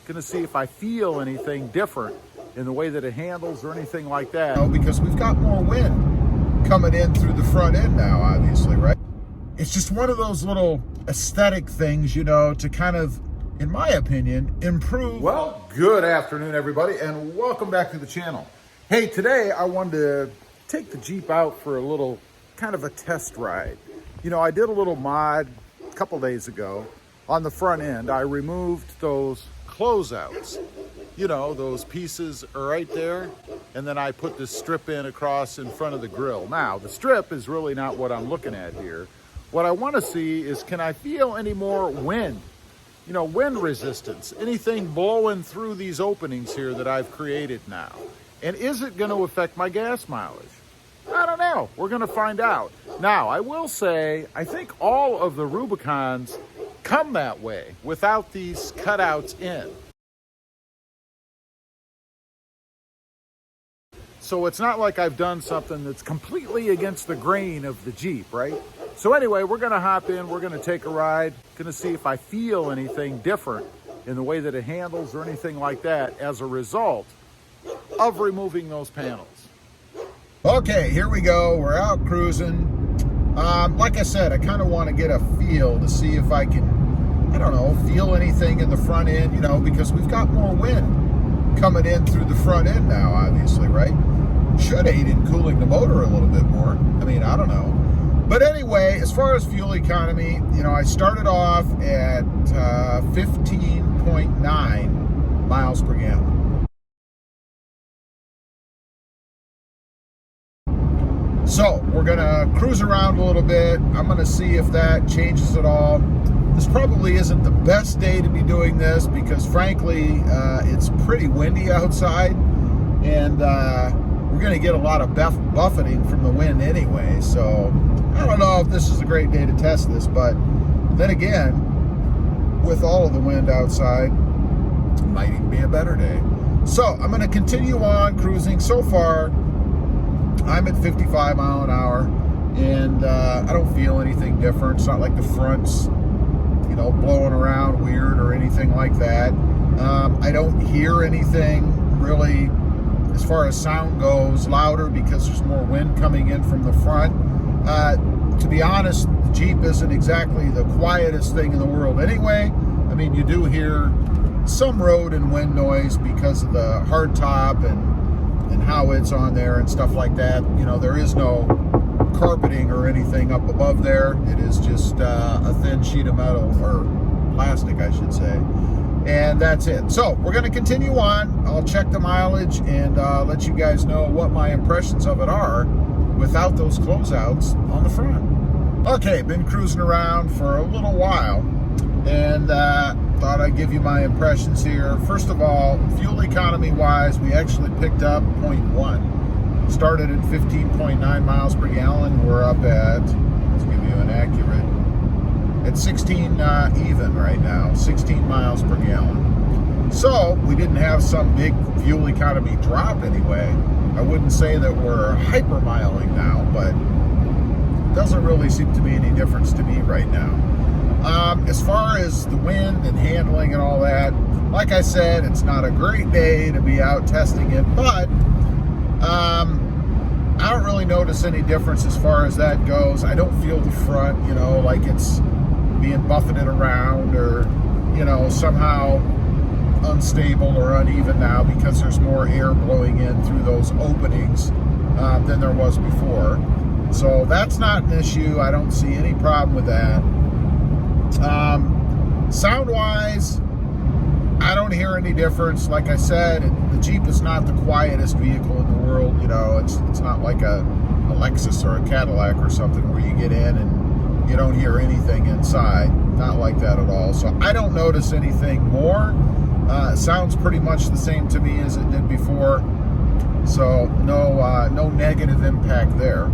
Gonna see if I feel anything different in the way that it handles or anything like that. Because we've got more wind coming in through the front end now, obviously, right? It's just one of those little aesthetic things, you know, to kind of, in my opinion, improve. Well, good afternoon, everybody, and welcome back to the channel. Hey, today I wanted to take the Jeep out for a little kind of a test ride. You know, I did a little mod a couple days ago on the front end. I removed those closeouts. You know, those pieces are right there, and then I put this strip in across in front of the grill. Now, the strip is really not what I'm looking at here. What I want to see is, can I feel any more wind? You know, wind resistance, anything blowing through these openings here that I've created now. And is it going to affect my gas mileage? I don't know. We're going to find out. Now, I will say, I think all of the Rubicons come that way without these cutouts in. So it's not like I've done something that's completely against the grain of the Jeep, right? So anyway, we're gonna hop in, we're gonna take a ride, gonna see if I feel anything different in the way that it handles or anything like that as a result of removing those panels. Okay, here we go, we're out cruising. Like I said, I kind of want to get a feel to see if I can, I don't know, feel anything in the front end, you know, because we've got more wind coming in through the front end now, obviously, right? Should aid in cooling the motor a little bit more. I mean, I don't know. But anyway, as far as fuel economy, you know, I started off at 15.9 miles per gallon. So we're gonna cruise around a little bit. I'm gonna see if that changes at all. This probably isn't the best day to be doing this because frankly, it's pretty windy outside, and we're gonna get a lot of buffeting from the wind anyway. So I don't know if this is a great day to test this, but then again, with all of the wind outside, it might even be a better day. So I'm gonna continue on cruising. So far, I'm at 55 mile an hour, and I don't feel anything different. It's not like the front's, you know, blowing around weird or anything like that. I don't hear anything really, as far as sound goes, louder because there's more wind coming in from the front. To be honest, the Jeep isn't exactly the quietest thing in the world anyway. I mean, you do hear some road and wind noise because of the hard top and how it's on there and stuff like that. You know, there is no carpeting or anything up above there. It is just a thin sheet of metal, or plastic, I should say. And that's it. So we're going to continue on. I'll check the mileage and let you guys know what my impressions of it are without those closeouts on the front. Okay, been cruising around for a little while, and thought I'd give you my impressions here. First of all, fuel economy wise, we actually picked up 0.1. Started at 15.9 miles per gallon. We're up at, let's give you an accurate, at 16 even right now, 16 miles per gallon. So we didn't have some big fuel economy drop anyway. I wouldn't say that we're hyper-miling now, but it doesn't really seem to be any difference to me right now. As far as the wind and handling and all that, like I said, it's not a great day to be out testing it, but I don't really notice any difference as far as that goes. I don't feel the front, you know, like it's being buffeted around or, you know, somehow unstable or uneven now because there's more air blowing in through those openings than there was before. So that's not an issue. I don't see any problem with that. Sound-wise, I don't hear any difference. Like I said, the Jeep is not the quietest vehicle in the world. You know, it's not like a Lexus or a Cadillac or something where you get in and you don't hear anything inside. Not like that at all. So I don't notice anything more. It sounds pretty much the same to me as it did before. So no negative impact there.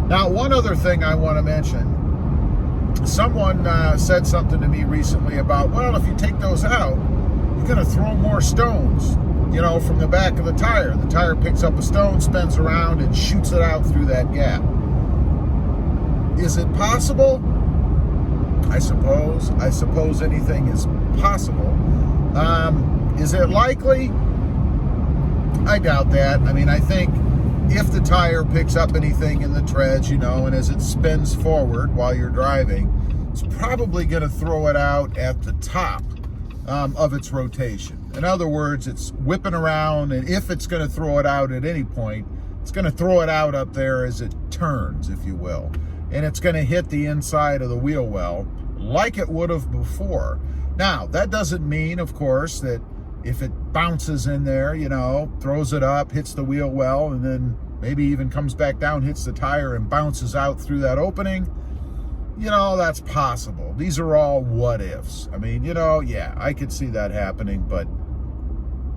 Now, one other thing I want to mention. Someone said something to me recently about, well, if you take those out, you're going to throw more stones, you know, from the back of the tire. The tire picks up a stone, spins around, and shoots it out through that gap. Is it possible? I suppose anything is possible. Is it likely? I doubt that. I mean, I think if the tire picks up anything in the treads, you know, and as it spins forward while you're driving, it's probably going to throw it out at the top of its rotation. In other words, it's whipping around, and if it's going to throw it out at any point, it's going to throw it out up there as it turns, if you will. And it's going to hit the inside of the wheel well like it would have before. Now, that doesn't mean, of course, that if it bounces in there, you know, throws it up, hits the wheel well, and then maybe even comes back down, hits the tire, and bounces out through that opening, you know, that's possible. These are all what ifs. I mean, you know, yeah, I could see that happening, but,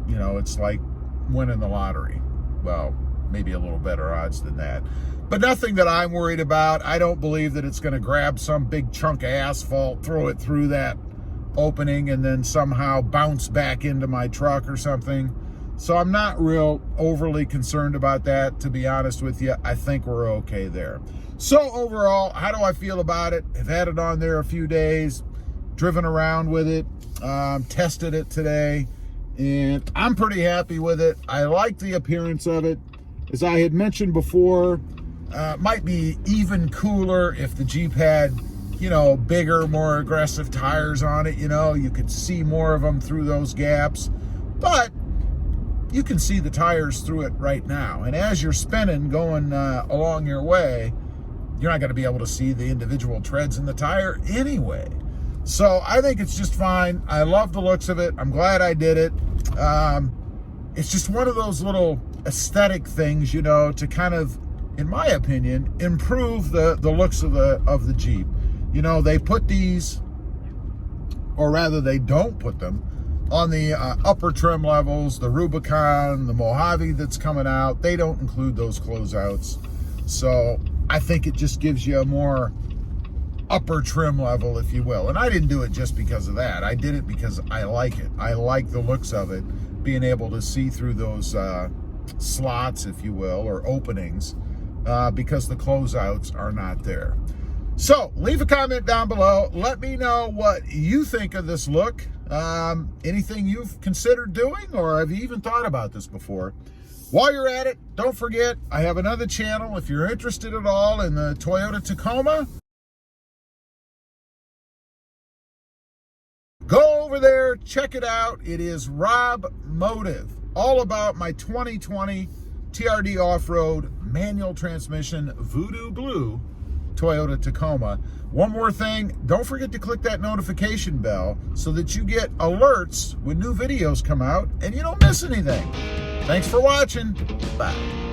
you know, it's like winning the lottery. Well, maybe a little better odds than that. But nothing that I'm worried about. I don't believe that it's going to grab some big chunk of asphalt, throw it through that opening, and then somehow bounce back into my truck or something. So I'm not real overly concerned about that, to be honest with you. I think we're okay there. So overall, how do I feel about it? I've had it on there a few days, driven around with it, tested it today, and I'm pretty happy with it. I like the appearance of it. As I had mentioned before, might be even cooler if the Jeep had, you know, bigger, more aggressive tires on it. You know, you could see more of them through those gaps, but you can see the tires through it right now. And as you're spinning, going along your way, you're not going to be able to see the individual treads in the tire anyway. So I think it's just fine. I love the looks of it. I'm glad I did it. It's just one of those little aesthetic things, you know, to kind of, in my opinion, improve the looks of the Jeep. You know, they put these, or rather they don't put them, on the upper trim levels, the Rubicon, the Mojave that's coming out. They don't include those closeouts. So I think it just gives you a more upper trim level, if you will. And I didn't do it just because of that. I did it because I like it. I like the looks of it, being able to see through those slots, if you will, or openings, because the closeouts are not there. So leave a comment down below. Let me know what you think of this look. Anything you've considered doing, or have you even thought about this before? While you're at it, don't forget, I have another channel if you're interested at all in the Toyota Tacoma. Go over there, check it out. It is Rob Motive, all about my 2020 TRD Off-Road manual transmission Voodoo Blue Toyota Tacoma. One more thing, don't forget to click that notification bell so that you get alerts when new videos come out and you don't miss anything. Thanks for watching. Bye.